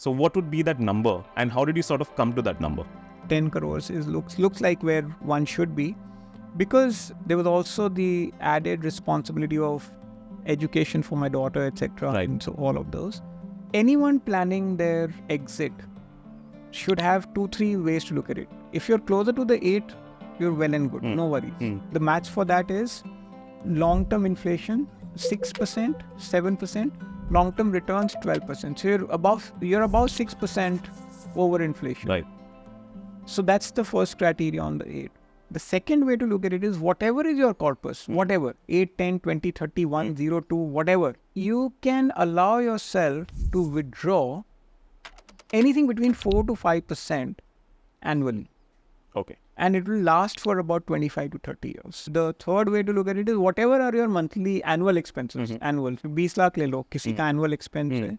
So what would be that number and how did you sort of come to that number? 10 crores looks like where one should be, because there was also the added responsibility of education for my daughter, etc. Right. And so all of those. Anyone planning their exit should have 2-3 ways to look at it. If you're closer to the 8, you're well and good. No worries. The match for that is long-term inflation 6%, 7%, long-term returns 12%. So you're above 6% over inflation. Right. So that's the first criteria on the 8. The second way to look at it is whatever is your corpus, whatever, 8, 10, 20, 30, 1, 0, 2, whatever, you can allow yourself to withdraw anything between 4 to 5% annually. Okay. And it will last for about 25 to 30 years. The third way to look at it is whatever are your monthly annual expenses, annual, 20 lakh le lo, kisi ka annual expense hai.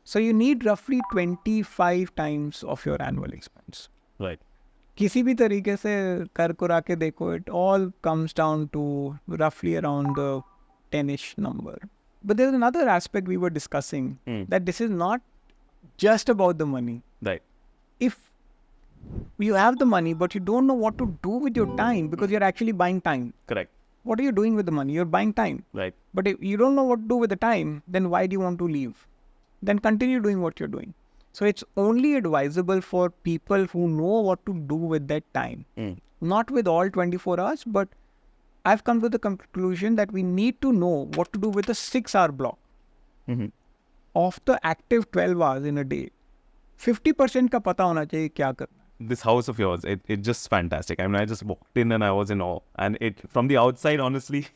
So you need roughly 25 times of your annual expense. Right. किसी भी तरीके से कर कुरा के देखो, it all comes down to roughly around the 10-ish number. But there's another aspect we were discussing, that this is not just about the money. Right. If you have the money but you don't know what to do with your time, because you're actually buying time. Correct. What are you doing with the money? You're buying time. Right. But if you don't know what to do with the time, then why do you want to leave? Then continue doing what you're doing. So it's only advisable for people who know what to do with that time. Not with all 24 hours, but I've come to the conclusion that we need to know what to do with a 6-hour block. Of the active 12 hours in a day, 50% का पता होना चाहिए क्या करना. This house of yours, it's just fantastic. I mean, I just walked in and I was in awe. And it, from the outside, honestly,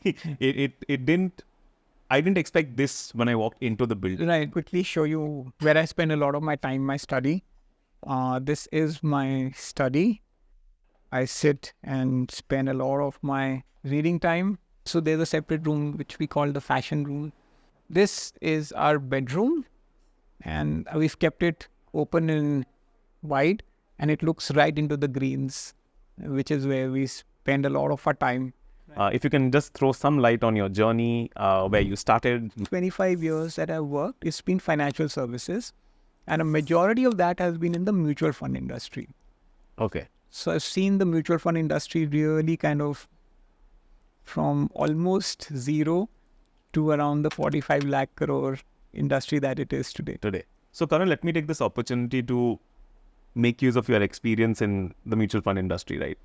I didn't expect this when I walked into the building. Right. Quickly show you where I spend a lot of my time, my study. This is my study. I sit and spend a lot of my reading time. So there's a separate room which we call the fashion room. This is our bedroom, and we've kept it open and wide, and it looks right into the greens, which is where we spend a lot of our time. If you can just throw some light on your journey, where you started. 25 years that I've worked, it's been financial services, and a majority of that has been in the mutual fund industry. Okay. So I've seen the mutual fund industry really kind of from almost zero to around the 45 lakh crore industry that it is today. So Karan, let me take this opportunity to make use of your experience in the mutual fund industry, right?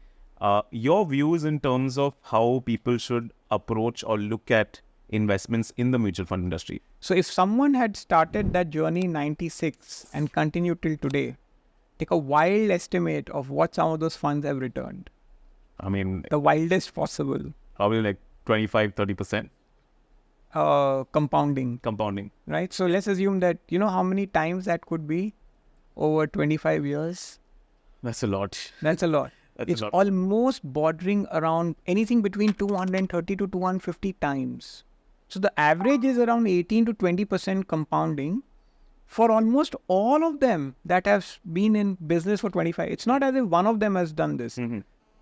Your views in terms of how people should approach or look at investments in the mutual fund industry. So if someone had started that journey in 96 and continued till today, take a wild estimate of what some of those funds have returned. I mean, the wildest possible. Probably like 25-30%. Compounding. Right? So let's assume that, you know how many times that could be over 25 years? That's a lot. It's almost bordering around anything between 230 to 250 times. So the average is around 18 to 20% compounding for almost all of them that have been in business for 25. It's not as if one of them has done this.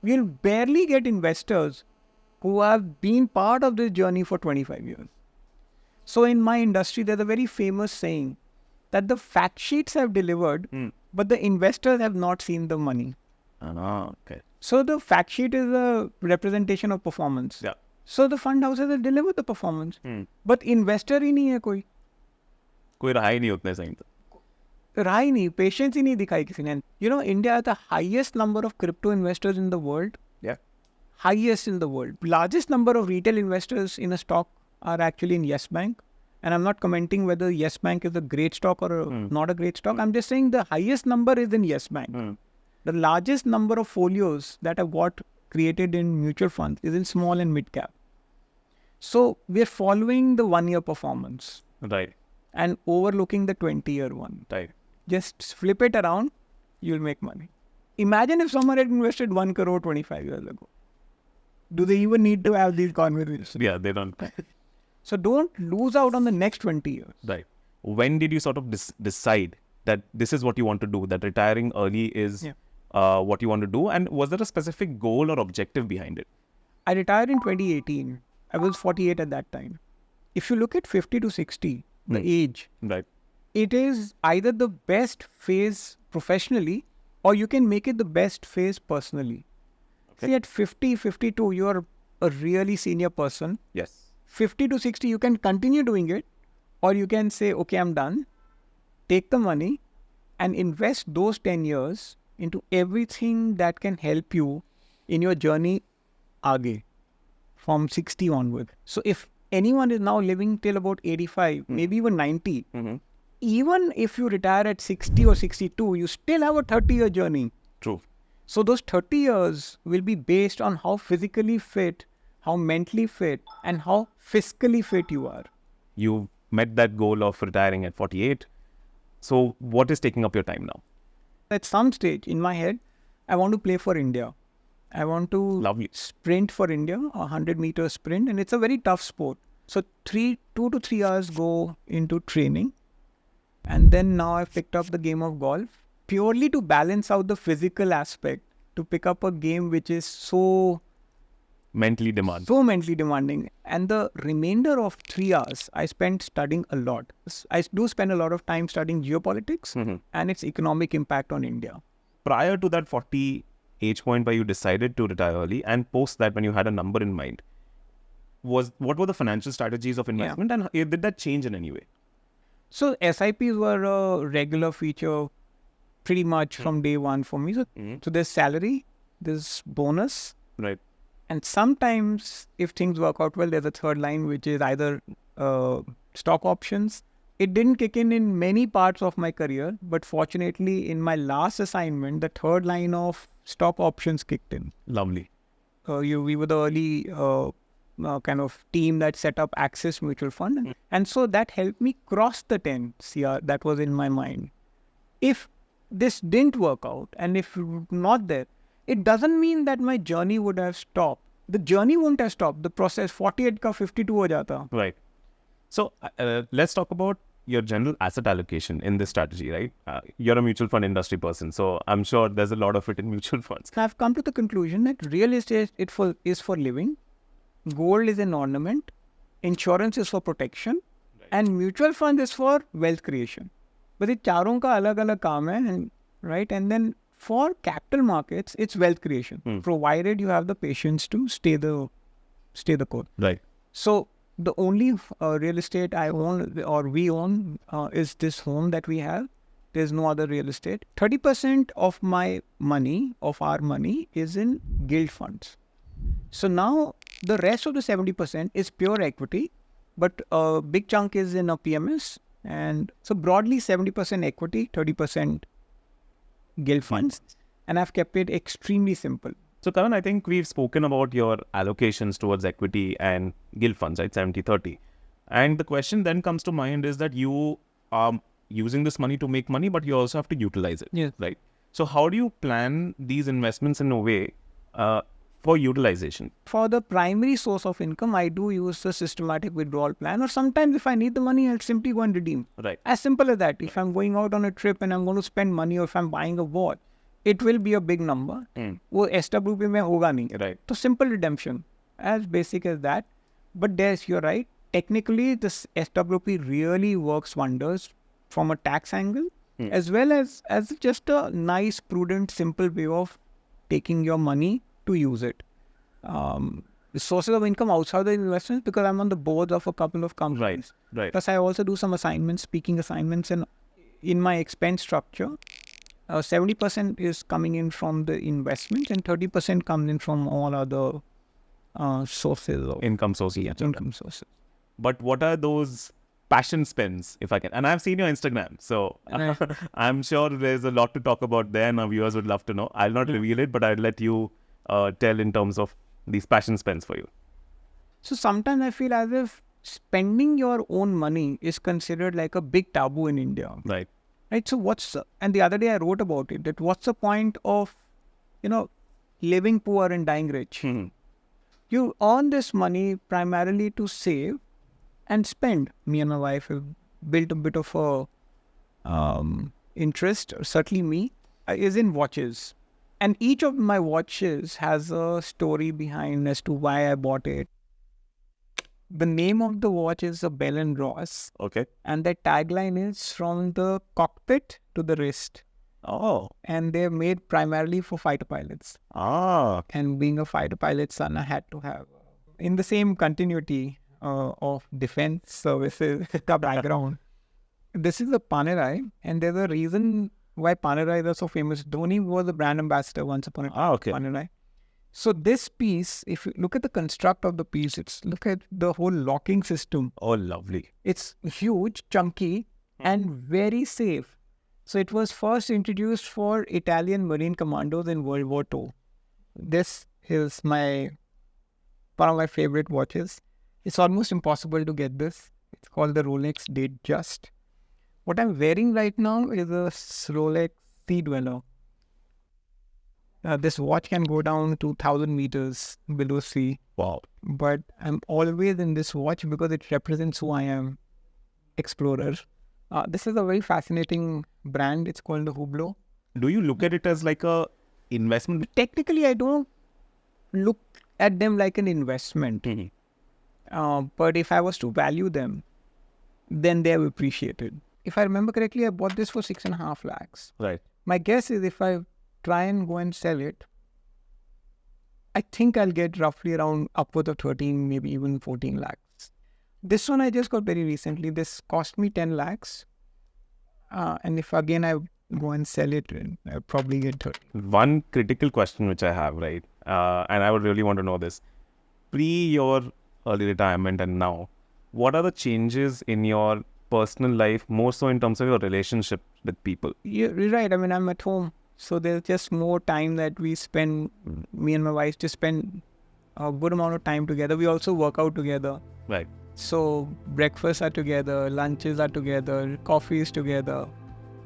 We'll barely get investors who have been part of this journey for 25 years. So in my industry, there's a very famous saying that the fact sheets have delivered, but the investors have not seen the money. Okay. So the fact sheet is a representation of performance. Yeah. So the fund houses have delivered the performance, but investor ही नहीं है कोई. कोई रहा ही नहीं उतने सही तो. रहा ही नहीं, patience ही नहीं दिखाई किसी ने. You know, India has the highest number of crypto investors in the world. Yeah. Highest in the world. Largest number of retail investors in a stock are actually in Yes Bank. And I'm not commenting whether Yes Bank is a great stock or not a great stock. I'm just saying the highest number is in Yes Bank. The largest number of folios that have got created in mutual funds is in small and mid cap. So we're following the 1-year performance. Right. And overlooking the 20-year one. Right. Just flip it around, you'll make money. Imagine if someone had invested 1 crore 25 years ago. Do they even need to have these conversations? Yeah, they don't. So don't lose out on the next 20 years. Right. When did you sort of decide that this is what you want to do, that retiring early is what you want to do? And was there a specific goal or objective behind it? I retired in 2018. I was 48 at that time. If you look at 50 to 60, the age, right, it is either the best phase professionally or you can make it the best phase personally. Okay. See, at 50, 52, you are a really senior person. Yes. 50 to 60, you can continue doing it, or you can say, okay, I'm done. Take the money and invest those 10 years into everything that can help you in your journey aage, from 60 onward. So if anyone is now living till about 85, maybe even 90, even if you retire at 60 or 62, you still have a 30-year journey. True. So those 30 years will be based on how physically fit, how mentally fit, and how fiscally fit you are. You met that goal of retiring at 48. So what is taking up your time now? At some stage in my head, I want to play for India. I want to Lovely. sprint for India, a 100-meter sprint, and it's a very tough sport. So 2 to 3 hours go into training. And then now I've picked up the game of golf purely to balance out the physical aspect, to pick up a game which is so Mentally demand. mentally demanding. And the remainder of 3 hours, I spent studying a lot. I do spend a lot of time studying geopolitics and its economic impact on India. Prior to that 40 age point where you decided to retire early, and post that when you had a number in mind, what were the financial strategies of investment, and did that change in any way? So SIPs were a regular feature pretty much from day one for me. So there's salary, there's bonus, Right. and sometimes if things work out well, there's a third line, which is either stock options. It didn't kick in many parts of my career, but fortunately in my last assignment, the third line of stock options kicked in. Lovely. We were the early kind of team that set up Axis Mutual Fund. And so that helped me cross the 10 CR that was in my mind. If this didn't work out and if not there, it doesn't mean that my journey would have stopped. The journey won't have stopped. The process 48 ka 52 ho jata. Right. So let's talk about your general asset allocation in this strategy, right? You're a mutual fund industry person, so I'm sure there's a lot of it in mutual funds. I've come to the conclusion that real estate is for living. Gold is an ornament, insurance is for protection, and mutual fund is for wealth creation. But it charon ka alag-alag kaam hai, and, right? And then for capital markets, it's wealth creation, provided you have the patience to stay the course. Right. So the only real estate I own or we own is this home that we have. There's no other real estate. 30% of my money, of our money, is in gilt funds. So now the rest of the 70% is pure equity, but a big chunk is in a PMS. And so broadly 70% equity, 30% gilt funds. And I've kept it extremely simple. So Karan, I think we've spoken about your allocations towards equity and gilt funds, right? 70-30. And the question then comes to mind is that you are using this money to make money, but you also have to utilize it, Yes. right? So how do you plan these investments in a way for utilization? For the primary source of income, I do use the systematic withdrawal plan, or sometimes if I need the money, I'll simply go and redeem. Right. As simple as that. If I'm going out on a trip and I'm going to spend money, or if I'm buying a watch, it will be a big number. वो SWP में होगा नहीं. Right. So simple redemption, as basic as that. But yes, you're right. Technically, this SWP really works wonders from a tax angle, as well as just a nice, prudent, simple way of taking your money to use it. The sources of income outside the investments, because I'm on the boards of a couple of companies. Right. Plus, I also do some assignments, speaking assignments, and in my expense structure, 70% is coming in from the investment and 30% comes in from all other sources of Income sources. Yeah, income sources. But what are those passion spends, if I can? And I've seen your Instagram, so I'm sure there's a lot to talk about there, and our viewers would love to know. I'll not reveal it, but I'll let you tell in terms of these passion spends for you. So sometimes I feel as if spending your own money is considered like a big taboo in India. Right. Right. So and the other day I wrote about it, that what's the point of, living poor and dying rich? You earn this money primarily to save and spend. Me and my wife have built a bit of a interest, certainly me, is in watches. And each of my watches has a story behind as to why I bought it. The name of the watch is a Bell and Ross, Okay. and their tagline is from the cockpit to the wrist. Oh. And they're made primarily for fighter pilots. Ah. And being a fighter pilot son, I had to have, in the same continuity of defense services, the background. This is the Panerai, and there's a reason why Panerai are so famous. Dhoni was the brand ambassador once upon a time. Okay. Panerai. So this piece, if you look at the construct of the piece, look at the whole locking system. Oh, lovely. It's huge, chunky, and very safe. So it was first introduced for Italian Marine commandos in World War II. This is one of my favorite watches. It's almost impossible to get this. It's called the Rolex Date Just. What I'm wearing right now is a Rolex Sea Dweller. This watch can go down to 1,000 meters below sea. Wow. But I'm always in this watch because it represents who I am, explorer. This is a very fascinating brand. It's called the Hublot. Do you look at it as like a investment? Technically, I don't look at them like an investment. But if I was to value them, then they have appreciated. If I remember correctly, I bought this for 6.5 lakhs. Right. My guess is if I try and go and sell it, I think I'll get roughly around upwards of 13, maybe even 14 lakhs. This one I just got very recently. This cost me 10 lakhs. And if again I go and sell it, I'll probably get 30. One critical question which I have, right? And I would really want to know this. Pre your early retirement and now, what are the changes in your personal life, more so in terms of your relationship with people? You're right. I mean, I'm at home. So there's just more time that we spend, me and my wife just spend a good amount of time together. We also work out together. Right. So breakfasts are together, lunches are together, coffees together,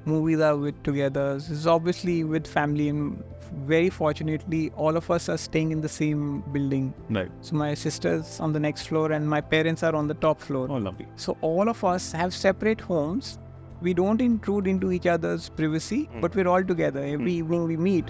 movies are together. This is obviously with family, and very fortunately, all of us are staying in the same building. Right. So my sister's on the next floor and my parents are on the top floor. Oh, lovely. So all of us have separate homes. We don't intrude into each other's privacy, but we're all together. Every evening we meet.